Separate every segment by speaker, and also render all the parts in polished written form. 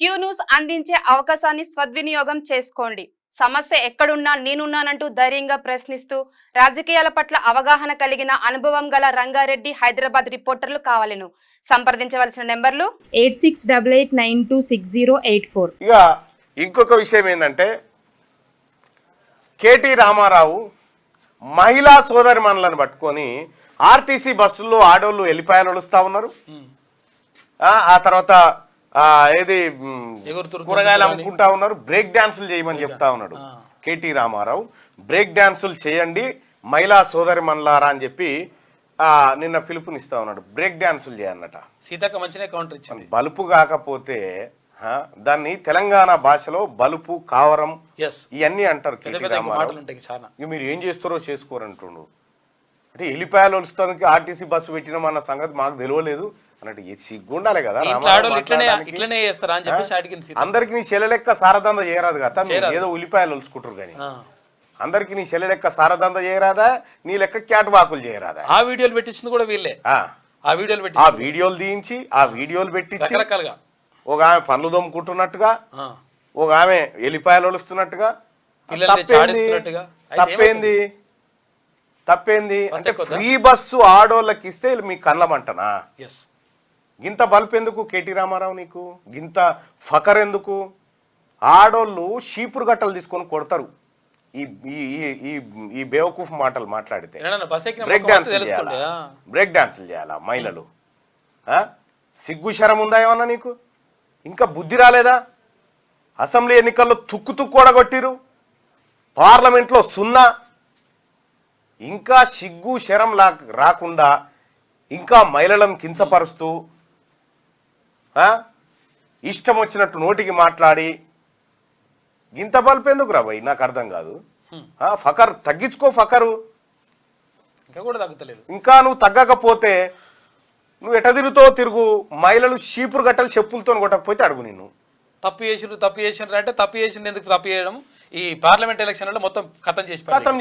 Speaker 1: Q news అందించే అవకాశాన్ని సద్వినియోగం చేసుకోండి. సమస్య ఎక్కడున్నా నేనున్నానంటూ ధైర్యంగా ప్రశ్నిస్తూ రాజకీయాల పట్ల అవగాహన కలిగిన అనుభవం గల రంగారెడ్డి హైదరాబాద్ రిపోర్టర్లు కావాలను సంప్రదించవలసిన నెంబర్లు
Speaker 2: 8688926084.
Speaker 3: ఇక ఇంకొక విషయం ఏంటంటే కేటీ రామారావు మహిళా సోదరి మనలను పట్టుకొని ఆర్టీసీ బస్సుల్లో ఆడోళ్ళు వెళ్ళిపోయాలు వస్తూ ఉన్నారు. ఆ తర్వాత ఏది కూరగాయలు అమ్ముకుంటా ఉన్నారు, బ్రేక్ డాన్సులు చేయమని చెప్తా ఉన్నాడు కేటీ రామారావు. బ్రేక్ డాన్సులు చేయండి మహిళా సోదరి మనలారా అని చెప్పి నిన్న పిలుపునిస్తా ఉన్నాడు. బ్రేక్ డాన్సులు చేయన్నట.
Speaker 4: సీతక్క మంచినే కౌంటర్ ఇచ్చింది.
Speaker 3: బలుపు కాకపోతే దాన్ని తెలంగాణ భాషలో బలుపు కావరం ఇవన్నీ అంటారు. మీరు ఏం చేస్తారో చేసుకోరంటుండు. అంటే ఎలిపాయలు వస్తానికి ఆర్టీసీ బస్సు పెట్టినామన్న సంగతి మాకు తెలియలేదు అన్నట్టు సిగ్గుండాలి కదా. అందరికి నీ చెల్లెలెక్క సారదంద చేయరాదు కదా, ఏదో ఉల్లిపాయలు వలుచుకుంటారు కానీ అందరికి నీ చెల్లెలెక్క సారదంద చేయరాదా, నీ లెక్క క్యాట్ వాకులు చేయరాదా.
Speaker 4: ఆ వీడియోలు పెట్టించింది కూడా వీళ్ళే. ఆ
Speaker 3: వీడియోలు తీయించి ఆ వీడియోలు పెట్టించి రకరకాలుగా ఒక ఆమె పనులు దొమ్ముకుంటున్నట్టుగా, ఒక ఆమె ఎలిపాయలు వలుస్తున్నట్టుగా. తప్పేంది అంటే ఫ్రీ బస్సు ఆడోళ్ళకి ఇస్తే మీ కళ్ళమంటనా? గింత బల్బ్ ఎందుకు కేటీ రామారావు నీకు? గింత ఫకర్ ఎందుకు? ఆడోళ్ళు షీపురు గట్టలు తీసుకొని కొడతారు ఈ బేవకూఫ్ మాటలు మాట్లాడితే. బ్రేక్ డాన్సులు చేయాలా మహిళలు? సిగ్గు శరం ఉందా ఏమన్నా నీకు? ఇంకా బుద్ధి రాలేదా? అసెంబ్లీ ఎన్నికల్లో తుక్కు ఓడగొట్టిరు, పార్లమెంట్లో 0. ఇంకా సిగ్గు శరం రాకుండా ఇంకా మహిళలను కించపరుస్తూ ఇష్టం వచ్చినట్టు నోటికి మాట్లాడి గింత బల్పెందుకు రా భయ్? నాకు అర్థం కాదు. ఫకర్ తగ్గించుకో, ఫకరు
Speaker 4: ఇంకా కూడా తగ్గుతలేదు.
Speaker 3: ఇంకా నువ్వు తగ్గకపోతే నువ్వు ఎట తిరుగు. మహిళలు చీపురు గట్టలు చెప్పులతో కొట్టకపోతే అడుగు. నిన్ను
Speaker 4: తప్పు చేసినారు అంటే తప్పు చేసింది ఎందుకు? తప్పు చేయడం ఈ పార్లమెంట్ ఎలక్షన్లలో మొత్తం ఖతం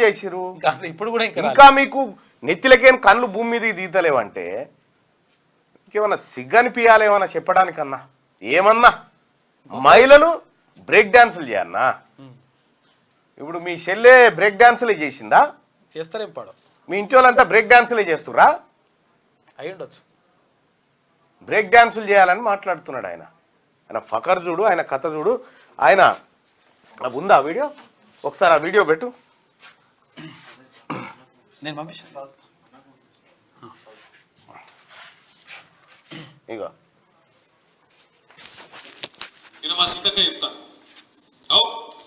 Speaker 4: చేసిరు. ఇప్పుడు కూడా
Speaker 3: ఇంకా మీకు నెత్తిలకేం కళ్ళు భూమి మీద దీతలేవంటే ఇంకేమన్నా సిగ్గనిపియాలి ఏమన్నా చెప్పడానికన్నా? ఏమన్నా మహిళలు బ్రేక్ డాన్సులు చేయన్నా? ఇప్పుడు మీ చెల్లె బ్రేక్ డాన్సులే చేసిందా?
Speaker 4: చేస్తారేం పాడు.
Speaker 3: మీ ఇంటి వాళ్ళంతా బ్రేక్ డాన్సులే చేస్తురా?
Speaker 4: అయి ఉండొచ్చు.
Speaker 3: బ్రేక్ డాన్సులు చేయాలని మాట్లాడుతున్నాడు ఆయన. ఆయన ఫకర్ చూడు, ఆయన కథ చూడు. ఆయన ఉందా వీడియో? ఒకసారి ఆ వీడియో పెట్టు.
Speaker 4: నేను పంపిస్తాను.
Speaker 3: ఇగో
Speaker 5: నేను మా సీతక్క చెప్తా.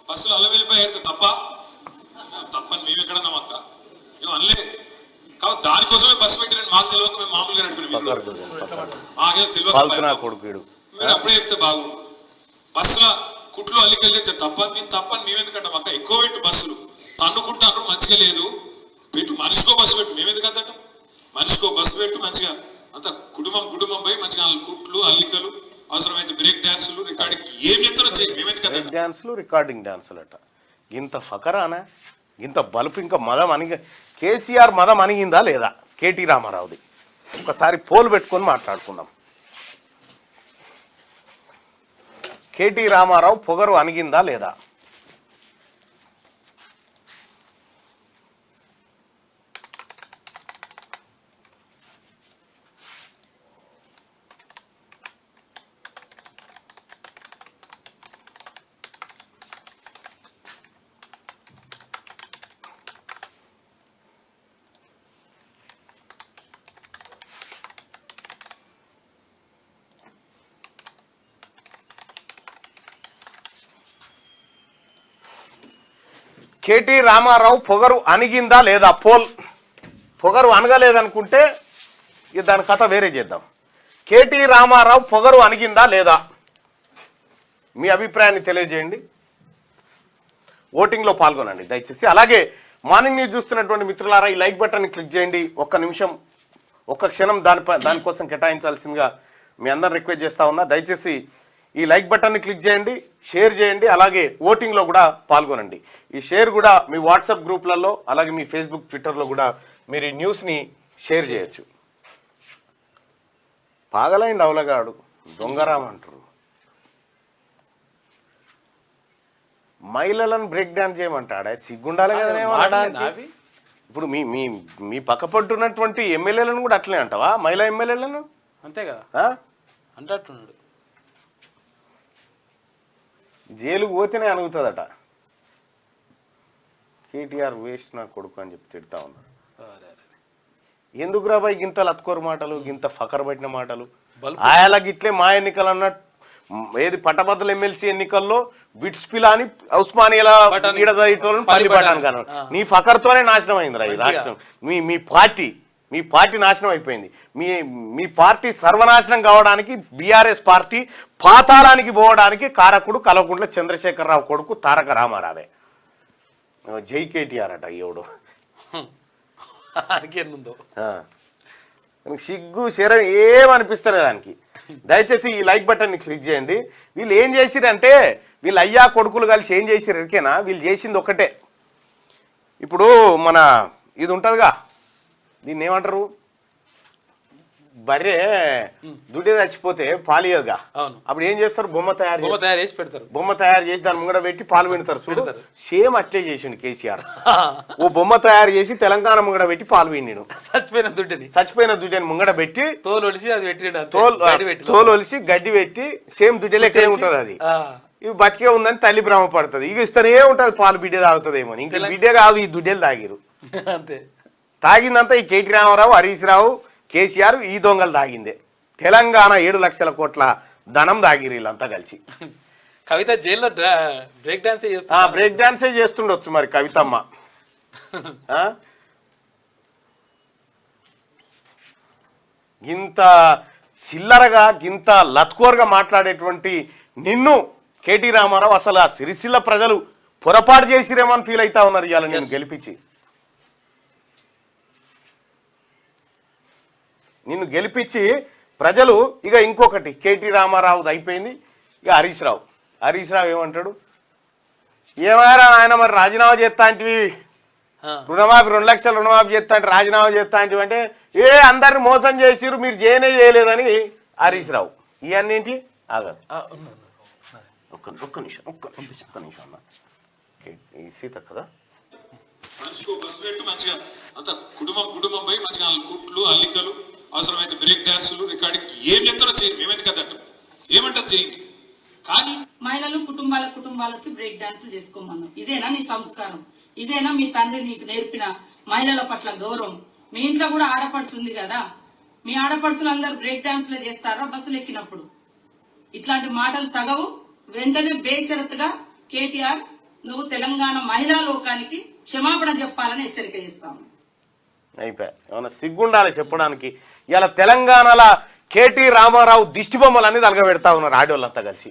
Speaker 5: బస్సులు అల్ల వెళ్ళిపోయారు తప్పని మేము ఎక్కడన్నాం అక్క అనలే. కాబట్టి దానికోసమే బస్సు పెట్టిన మాకు తెలియక మేము మామూలుగా నడిపినాం. మీరు అప్పుడే చెప్తే బాగు. బస్సుల కుట్లు అల్లికెళ్ళితే తప్పని మేమెందుకంటాం అక్క? ఎక్కువ పెట్టు బస్సులు తన్నుకుంటాను, మంచిగా లేదు పెట్టు. మనిషికో బస్సు పెట్టు, మేమెందుకు అంతటం? మనిషికో బస్సు పెట్టు మంచిగా. అంత కుటుంబం పోయి మంచిగా కుట్లు అల్లికలు, అవసరమైతే బ్రేక్ డాన్సులు, రికార్డింగ్ ఏం చెప్తారో చేయి. మేమెందుకు
Speaker 3: డాన్సులు రికార్డింగ్ డాన్సులు అట. ఇంత ఫకరానా? ఇంత బలుపు? ఇంకా మదం అనిగ కేసీఆర్ మదం అనిగిందా లేదా కేటీ రామారావుది? ఒకసారి పోలు పెట్టుకొని మాట్లాడుకుందాం. కేటీ రామారావు పొగరు అనిగిందా లేదా? కేటీ రామారావు పొగరు అణిగిందా లేదా? పోల్. పొగరు అనగలేదనుకుంటే ఇక దాని కథ వేరే చేద్దాం. కేటీ రామారావు పొగరు అణిగిందా లేదా? మీ అభిప్రాయాన్ని తెలియజేయండి. ఓటింగ్లో పాల్గొనండి దయచేసి. అలాగే మార్నింగ్ న్యూస్ చూస్తున్నటువంటి మిత్రులారా ఈ లైక్ బటన్ని క్లిక్ చేయండి. ఒక్క నిమిషం, ఒక్క క్షణం దానికోసం కేటాయించాల్సిందిగా మీ అందరిని రిక్వెస్ట్ చేస్తా ఉన్నా. దయచేసి ఈ లైక్ బటన్ని క్లిక్ చేయండి, షేర్ చేయండి, అలాగే ఓటింగ్లో కూడా పాల్గొనండి. ఈ షేర్ కూడా మీ వాట్సాప్ గ్రూప్లలో అలాగే మీ ఫేస్బుక్ ట్విట్టర్లో కూడా మీరు ఈ న్యూస్ని షేర్ చేయొచ్చు. పాగలైండి అవలగాడు దొంగరాం అంటారు. మహిళలను బ్రేక్ డాన్స్ చేయమంటాడా? సిగ్గుండాలి కదా
Speaker 4: నావి
Speaker 3: ఇప్పుడు మీ మీ మీ పక్కపట్టున్నటువంటి ఎమ్మెల్యేలను కూడా అట్లనే అంటావా? మహిళా ఎమ్మెల్యేలను
Speaker 4: అంతే కదా అంటున్నాడు.
Speaker 3: జైలుకు పోతేనే అనుగుతుందట. కేటీఆర్ వేస్ట్ నా కొడుకు అని చెప్పి తిడతా ఉన్నారు. ఎందుకు రాబాయి గింత లత్కోరు మాటలు, గింత ఫకర్ పట్టిన మాటలు? ఆయలా గిట్లే మా ఎన్నికలు అన్నట్టు ఏది పట్టభద్రుల ఎమ్మెల్సీ ఎన్నికల్లో బిట్స్ పిలాని ఉస్మానియాల పల్లి పట్టాను కాను నీ ఫకర్తోనే నాశనం అయిందిరా ఈ రాష్ట్రం. మీ పార్టీ నాశనం అయిపోయింది. మీ పార్టీ సర్వనాశనం కావడానికి బీఆర్ఎస్ పార్టీ పాతాళానికి పోవడానికి కారకుడు కల్వకుంట్ల చంద్రశేఖరరావు కొడుకు తారక రామారావే. జై కేటీఆర్ అట ఎవడు. సిగ్గు శరం ఏమనిపిస్తారు దానికి. దయచేసి ఈ లైక్ బటన్ని క్లిక్ చేయండి. వీళ్ళు ఏం చేసిరంటే వీళ్ళు అయ్యా కొడుకులు కలిసి ఏం చేసిరు ఎరికేనా? వీళ్ళు చేసింది ఒకటే. ఇప్పుడు మన ఇది ఉంటుందిగా, దీన్ని ఏమంటారు, బర్రె దుడ్డి చచ్చిపోతే పాలు ఇయ్యదుగా, అప్పుడు ఏం చేస్తారు? బొమ్మ తయారు చేసి పెడతారు. బొమ్మ తయారు చేసి దాని ముంగడ పెట్టి పాలు పిండుతారు చూడు. సేమ్ అట్లే చేసిండు కేసీఆర్. ఓ బొమ్మ తయారు చేసి తెలంగాణ ముంగడ పెట్టి పాలు పిండిను. చచ్చిపోయిన దుడ్డిని ముంగడ పెట్టి తోలు ఒలిసి గడ్డి పెట్టి సేమ్ దుడ్డి లెక్కనే ఉంటది అది. ఇవి బతికే ఉందని తల్లి భ్రమ పడుతుంది. ఇక ఇస్తూనే ఉంటది పాలు, బిడ్డ తాగుతుందేమో. ఇంకా బిడ్డే కాదు, ఈ దుడ్డెలు తాగిరు. తాగిందంతా ఈ కేటీ రామారావు, హరీష్ రావు, కేసీఆర్ ఈ దొంగలు తాగిందే. తెలంగాణ 7 లక్షల కోట్ల ధనం తాగిరు వీళ్ళంతా కలిసి.
Speaker 4: కవిత జైల్లో
Speaker 3: బ్రేక్ డాన్సే చేస్తుండొచ్చు మరి కవితమ్మ. గింత చిల్లరగా గింత లత్కోర్గా మాట్లాడేటువంటి నిన్ను కేటీ రామారావు అసలు ఆ సిరిసిల్ల ప్రజలు పొరపాటు చేసిరేమో అని ఫీల్ అవుతా ఉన్నారు ఇవాళ నిన్ను గెలిపించి. నిన్ను గెలిపించి ప్రజలు ఇక ఇంకొకటి కేటీ రామారావు అయిపోయింది. ఇక హరీష్ రావు ఏమంటాడు? ఏమైనా ఆయన మరి రాజీనామా చేస్తా అంటివి, రుణమాఫీ 2 లక్షల రుణమాఫీ చేస్తా అంటే రాజీనామా చేస్తా అంటివి అంటే అందరిని మోసం చేసిరు, మీరు చేయలేదని హరీష్ రావు. ఇవన్నీ ఏంటి? ఆగదు, ఒక్క నిమిషం అన్న. సీత కదా
Speaker 5: మనిషికో బస్సు పెట్టి మంచిగా అంత కుటుంబం పోయి మంచిగా కుట్లు అల్లికలు అవసరమైతే బ్రేక్ డాన్సులు రికార్డింగ్ ఏం చెప్తారో చేయండి, మేమెందుకు కదంటాం, ఏమంటారు చేయండి. కానీ
Speaker 2: మహిళలు కుటుంబాలు వచ్చి బ్రేక్ డాన్సులు చేసుకోమన్నాం. ఇదేనా నీ సంస్కారం? ఇదేనా మీ తండ్రి నీకు నేర్పిన మహిళల పట్ల గౌరవం? మీ ఇంట్లో కూడా ఆడపడుచుంది కదా, మీ ఆడపడుచులు అందరు బ్రేక్ డాన్సులే చేస్తారా బస్సులు ఎక్కినప్పుడు? ఇట్లాంటి మాటలు తగవు. వెంటనే బేషరతుగా కేటీఆర్ నువ్వు తెలంగాణ మహిళా లోకానికి క్షమాపణ చెప్పాలని హెచ్చరిక చేస్తాము.
Speaker 3: అయిపోయా. ఏమన్నా సిగ్గుండాలి చెప్పడానికి. ఇలా తెలంగాణలో కేటీ రామారావు దిష్టి బొమ్మలు అనేది అలగబెడతా ఉన్నారు ఆడోళ్ళంతా కలిసి.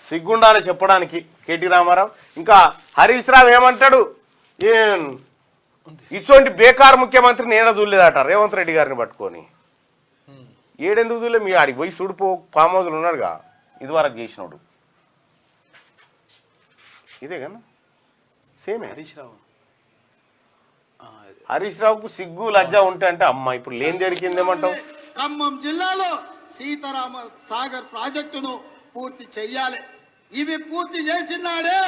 Speaker 3: సిగ్గుండాలి చెప్పడానికి కేటీ రామారావు. ఇంకా హరీష్ రావు ఏమంటాడు? ఇటువంటి బేకార్ ముఖ్యమంత్రి నేనే చూడలేదట రేవంత్ రెడ్డి గారిని పట్టుకొని. ఏడెందుకు చూడలే? మీ ఆడికి పోయి చూడిపో, ఫామ్ హౌస్లు ఉన్నాడుగా ఇదివరకు చేసినాడు. ఇదే కదా సేమే. హరీష్ రావుకు సిగ్గు లజ్జ ఉంటే అంటే అమ్మ ఇప్పుడు లేని జరిగిందేమంటావు?
Speaker 6: ఖమ్మం జిల్లాలో సీతారామ సాగర్ ప్రాజెక్టును పూర్తి చెయ్యాలి. ఇవి పూర్తి చేసినాడే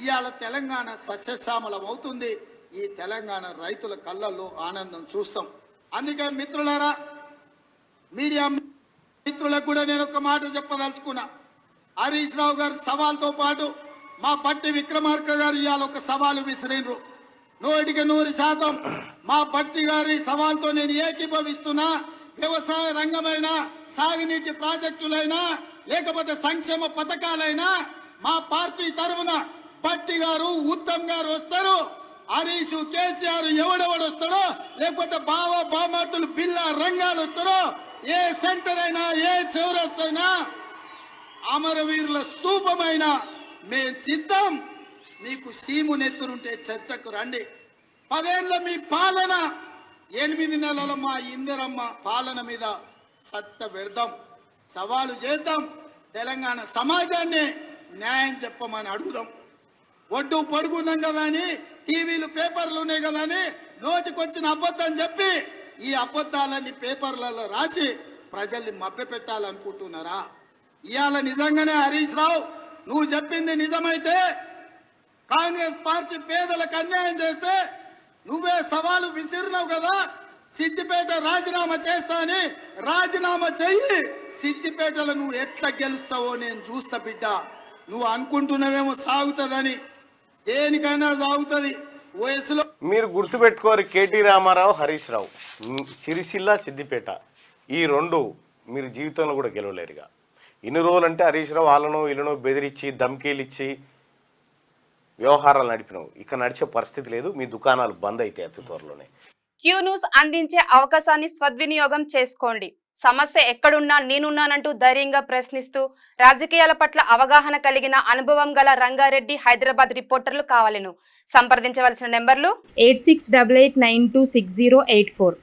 Speaker 6: ఇవాళ తెలంగాణ సస్యశ్యామలం అవుతుంది. ఈ తెలంగాణ రైతుల కళ్ళల్లో ఆనందం చూస్తాం. అందుకే మిత్రులారా, మీడియా మిత్రులకు కూడా నేను ఒక మాట చెప్పదలుచుకున్నా. హరీష్ రావు గారి సవాల్తో పాటు మా బట్టి విక్రమార్క గారు ఇవాళ ఒక సవాలు విసిరిండ్రు. 100% మా బట్టి గారి సవాల్తో నేను ఏకీభవిస్తున్నా. వ్యవసాయ రంగమైనా, సాగునీటి ప్రాజెక్టులైనా, లేకపోతే సంక్షేమ పథకాలైనా మా పార్టీ తరఫున బట్టి గారు, ఉత్తమ్ గారు వస్తారు. హరీష్, కేసీఆర్ ఎవడెవడు వస్తాడో, లేకపోతే బామార్తులు బిల్లా రంగాలు వస్తారో, ఏ సెంటర్ అయినా, ఏ చౌరస్తైనా, అమరవీరుల స్తూపమైన మే సిద్ధం. మీకు సీము నెత్తురుంటే చర్చకు రండి. 10 ఏళ్ల మీ పాలన, 8 నెలల మా ఇందిరమ్మ పాలన మీద చర్చ పెడదాం, సవాలు చేద్దాం. తెలంగాణ సమాజాన్ని న్యాయం చెప్పమని అడుగుదాం. ఒడ్డు పొడుగున్నాం కదా అని, టీవీలు పేపర్లు ఉన్నాయి కదా అని నోటికొచ్చిన అబద్ధం చెప్పి ఈ అబద్ధాలన్నీ పేపర్లలో రాసి ప్రజల్ని మభ్యపెట్టాలనుకుంటున్నారా? ఇవాళ నిజంగానే హరీష్ రావు నువ్వు చెప్పింది నిజమైతే కాంగ్రెస్ పార్టీ పేదలకు అన్యాయం చేస్తే నువ్వే సవాలు విసిరినావు కదా, సిద్దిపేట రాజీనామా చేస్తా అని. రాజీనామా చెయ్యి, సిద్దిపేటలో నువ్వు ఎట్లా గెలుస్తావో నేను చూస్తా బిడ్డ. నువ్వు అనుకుంటున్నావేమో సాగుతుందని, దేనికైనా సాగుతుంది వయసులో.
Speaker 3: మీరు గుర్తుపెట్టుకోరు, కేటీ రామారావు, హరీష్ రావు, సిరిసిల్ల, సిద్దిపేట, ఈ రెండు మీరు జీవితంలో కూడా గెలవలేరుగా. ఇన్ని రోజులంటే హరీష్ రావు వాళ్ళను వీళ్ళను బెదిరించి ధమ్కీలు ఇచ్చి వ్యవహారాలు నడిపినావు. ఇక నడిచే పరిస్థితి లేదు. మీ దుకాణాలు బంద్ అయితే అతి త్వరలోనే.
Speaker 1: క్యూ న్యూస్ అందించే అవకాశాన్ని సద్వినియోగం చేసుకోండి. సమస్య ఎక్కడున్నా నేనున్నానంటూ ధైర్యంగా ప్రశ్నిస్తూ రాజకీయాల పట్ల అవగాహన కలిగిన అనుభవం గల రంగారెడ్డి హైదరాబాద్ రిపోర్టర్లు కావాలను సంప్రదించవలసిన నెంబర్లు
Speaker 7: 8688926084.